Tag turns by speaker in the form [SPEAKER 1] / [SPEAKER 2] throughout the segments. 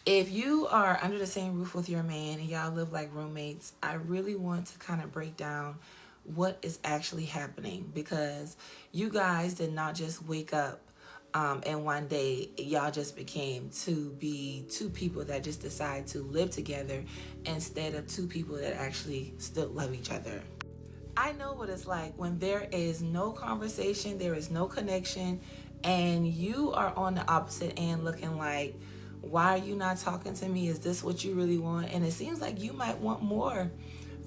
[SPEAKER 1] If you are under the same roof with your man and y'all live like roommates, I really want to kind of break down what is actually happening, because you guys did not just wake up and one day y'all just became to be two people that just decide to live together instead of two people that actually still love each other. I know what it's like when there is no conversation, there is no connection, and you are on the opposite end looking like, why are you not talking to me? Is this what you really want? And it seems like you might want more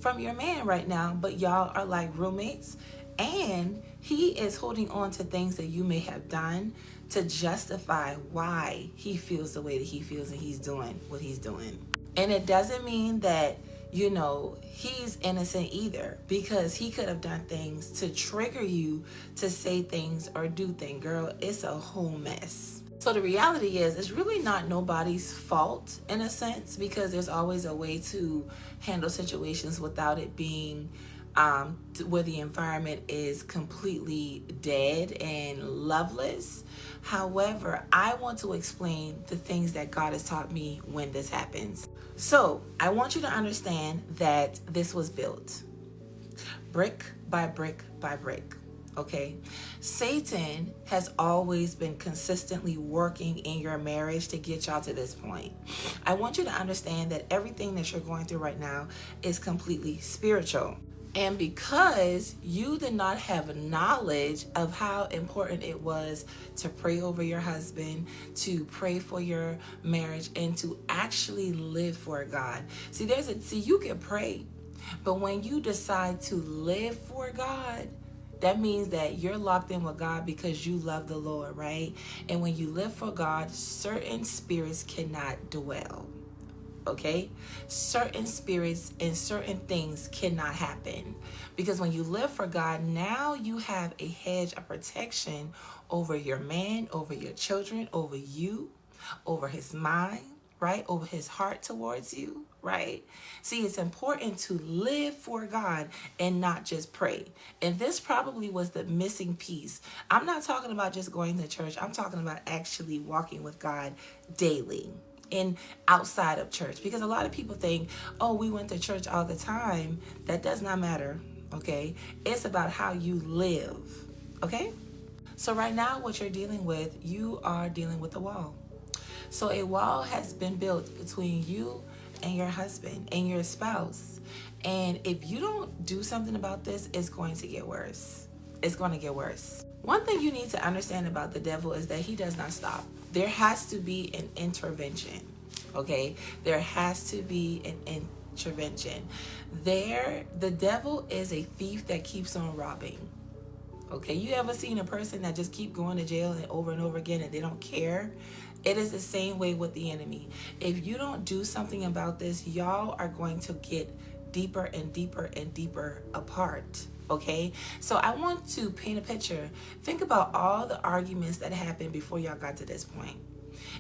[SPEAKER 1] from your man right now, but y'all are like roommates, and he is holding on to things that you may have done to justify why he feels the way that he feels and he's doing what he's doing. And it doesn't mean that, he's innocent either, because he could have done things to trigger you to say things or do things. Girl, it's a whole mess. So the reality is, it's really not nobody's fault in a sense, because there's always a way to handle situations without it being where the environment is completely dead and loveless. However, I want to explain the things that God has taught me when this happens. So, I want you to understand that this was built brick by brick by brick. Okay? Satan has always been consistently working in your marriage to get y'all to this point. I want you to understand that everything that you're going through right now is completely spiritual. And because you did not have knowledge of how important it was to pray over your husband, to pray for your marriage, and to actually live for God. See, you can pray, but when you decide to live for God, that means that you're locked in with God because you love the Lord, right? And when you live for God, certain spirits cannot dwell. Okay, certain spirits and certain things cannot happen, because when you live for God, now you have a hedge of protection over your man, over your children, over you, over his mind, right, over his heart towards you, right? See, it's important to live for God and not just pray. And this probably was the missing piece. I'm not talking about just going to church, I'm talking about actually walking with God daily in outside of church, because a lot of people think, oh, we went to church all the time. That does not matter. Okay, it's about how you live. Okay, so right now what you're dealing with, you are dealing with a wall. So a wall has been built between you and your husband and your spouse, and if you don't do something about this, it's going to get worse. It's going to get worse. One thing you need to understand about the devil is that he does not stop. There has to be an intervention. Okay? There has to be an intervention. The devil is a thief that keeps on robbing. Okay, you ever seen a person that just keep going to jail and over again and they don't care? It is the same way with the enemy. If you don't do something about this, y'all are going to get deeper and deeper and deeper apart. Okay, so I want to paint a picture. Think about all the arguments that happened before y'all got to this point.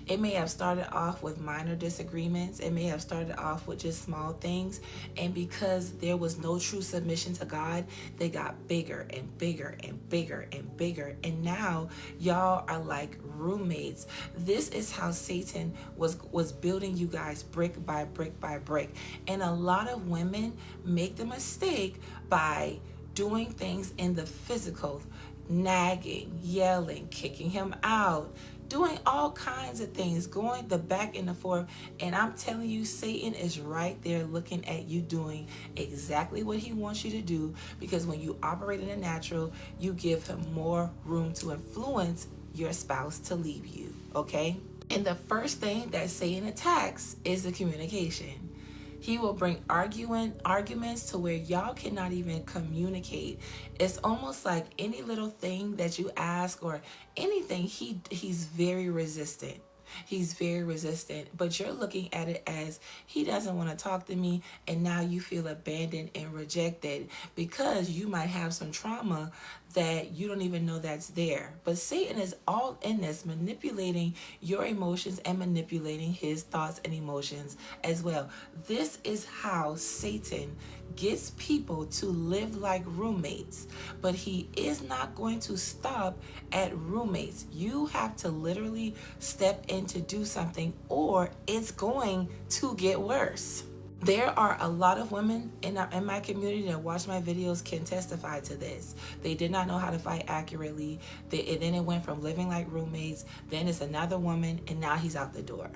[SPEAKER 1] It may have started off with minor disagreements. It may have started off with just small things. And because there was no true submission to God, they got bigger and bigger and bigger and bigger. And now y'all are like roommates. This is how Satan was building you guys brick by brick by brick. And a lot of women make the mistake by doing things in the physical, nagging, yelling, kicking him out, doing all kinds of things, going the back and the forth. And I'm telling you, Satan is right there looking at you doing exactly what he wants you to do, because when you operate in the natural, you give him more room to influence your spouse to leave you, okay? And the first thing that Satan attacks is the communication. He will bring arguments to where y'all cannot even communicate. It's almost like any little thing that you ask or anything, he's very resistant. He's very resistant, but you're looking at it as he doesn't want to talk to me, and now you feel abandoned and rejected because you might have some trauma that you don't even know that's there. But Satan is all in this, manipulating your emotions and manipulating his thoughts and emotions as well. This is how Satan gets people to live like roommates, but he is not going to stop at roommates. You have to literally step in to do something, or it's going to get worse. There are a lot of women in my community that watch my videos can testify to this. They did not know how to fight accurately. Then it went from living like roommates, then it's another woman, and now he's out the door.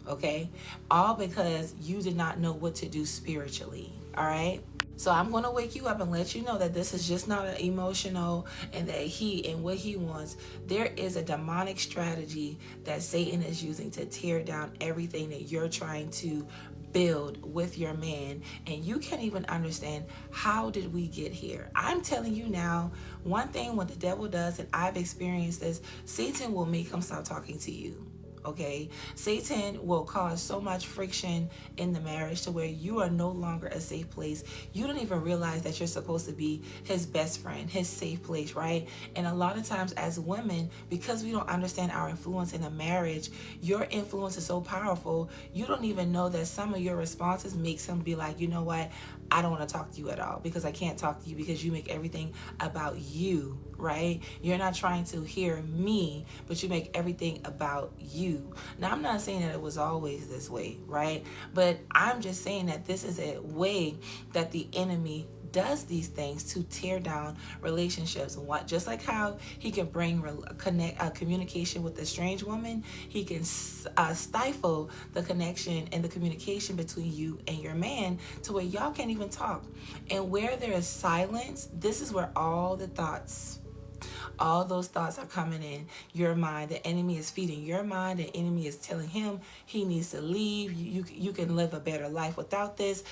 [SPEAKER 1] Okay? All because you did not know what to do spiritually. All right? So I'm going to wake you up and let you know that this is just not an emotional, and that he and what he wants. There is a demonic strategy that Satan is using to tear down everything that you're trying to build with your man, and you can't even understand how did we get here. I'm telling you now, one thing what the devil does, and I've experienced this, Satan will make him stop talking to you. Okay, Satan will cause so much friction in the marriage to where you are no longer a safe place. You don't even realize that you're supposed to be his best friend, his safe place, right? And a lot of times as women, because we don't understand our influence in a marriage, your influence is so powerful, you don't even know that some of your responses makes him be like, you know what, I don't want to talk to you at all, because I can't talk to you because you make everything about you, right? You're not trying to hear me, but you make everything about you. Now, I'm not saying that it was always this way, right? But I'm just saying that this is a way that the enemy does these things to tear down relationships. And what, just like how he can bring communication with a strange woman, he can stifle the connection and the communication between you and your man to where y'all can't even talk. And where there is silence, this is where all those thoughts are coming in your mind. The enemy is feeding your mind. The enemy is telling him he needs to leave. You can live a better life without this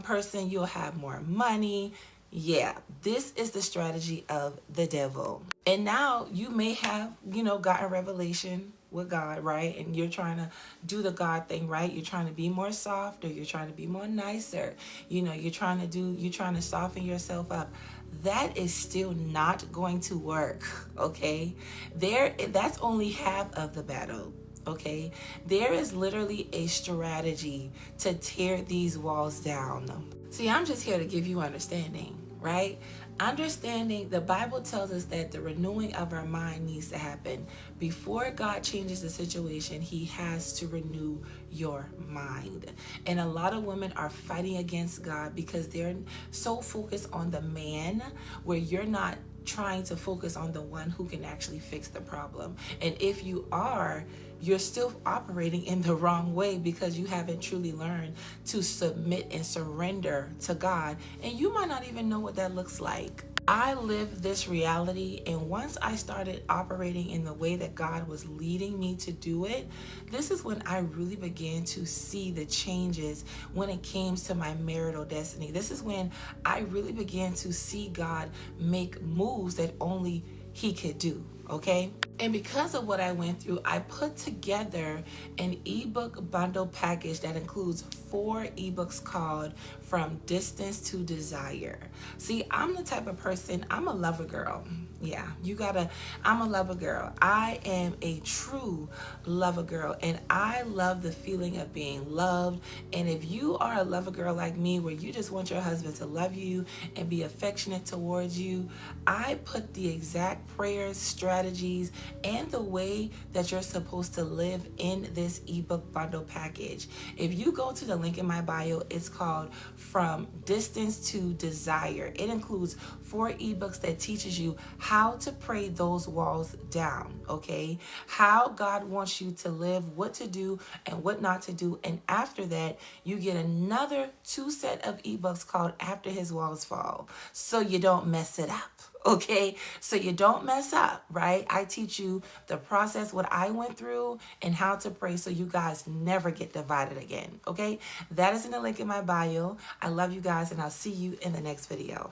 [SPEAKER 1] person. You'll have more money. Yeah, this is the strategy of the devil. And now you may have, gotten revelation with God, right? And you're trying to do the God thing, right? You're trying to be more soft, or you're trying to be more nicer. You're trying to soften yourself up. That is still not going to work, okay? That's only half of the battle. Okay, there is literally a strategy to tear these walls down. See, I'm just here to give you understanding, right? Understanding, the Bible tells us that the renewing of our mind needs to happen. Before God changes the situation, he has to renew your mind. And a lot of women are fighting against God because they're so focused on the man, where you're not trying to focus on the one who can actually fix the problem. And if you are, you're still operating in the wrong way, because you haven't truly learned to submit and surrender to God. And you might not even know what that looks like. I lived this reality, and once I started operating in the way that God was leading me to do it, this is when I really began to see the changes when it came to my marital destiny. This is when I really began to see God make moves that only he could do, okay? And because of what I went through, I put together an ebook bundle package that includes 4 ebooks called From Distance to Desire. See, I'm the type of person, I'm a lover girl. Yeah, I'm a lover girl. I am a true lover girl, and I love the feeling of being loved. And if you are a lover girl like me, where you just want your husband to love you and be affectionate towards you, I put the exact prayers, strategies, and the way that you're supposed to live in this ebook bundle package. If you go to the link in my bio, it's called From Distance to Desire. It includes 4 ebooks that teaches you how to pray those walls down, okay? How God wants you to live, what to do and what not to do. And after that, you get another 2 set of ebooks called After His Walls Fall, so you don't mess it up. Okay, so you don't mess up, right? I teach you the process, what I went through, and how to pray so you guys never get divided again, okay? That is in the link in my bio. I love you guys, and I'll see you in the next video.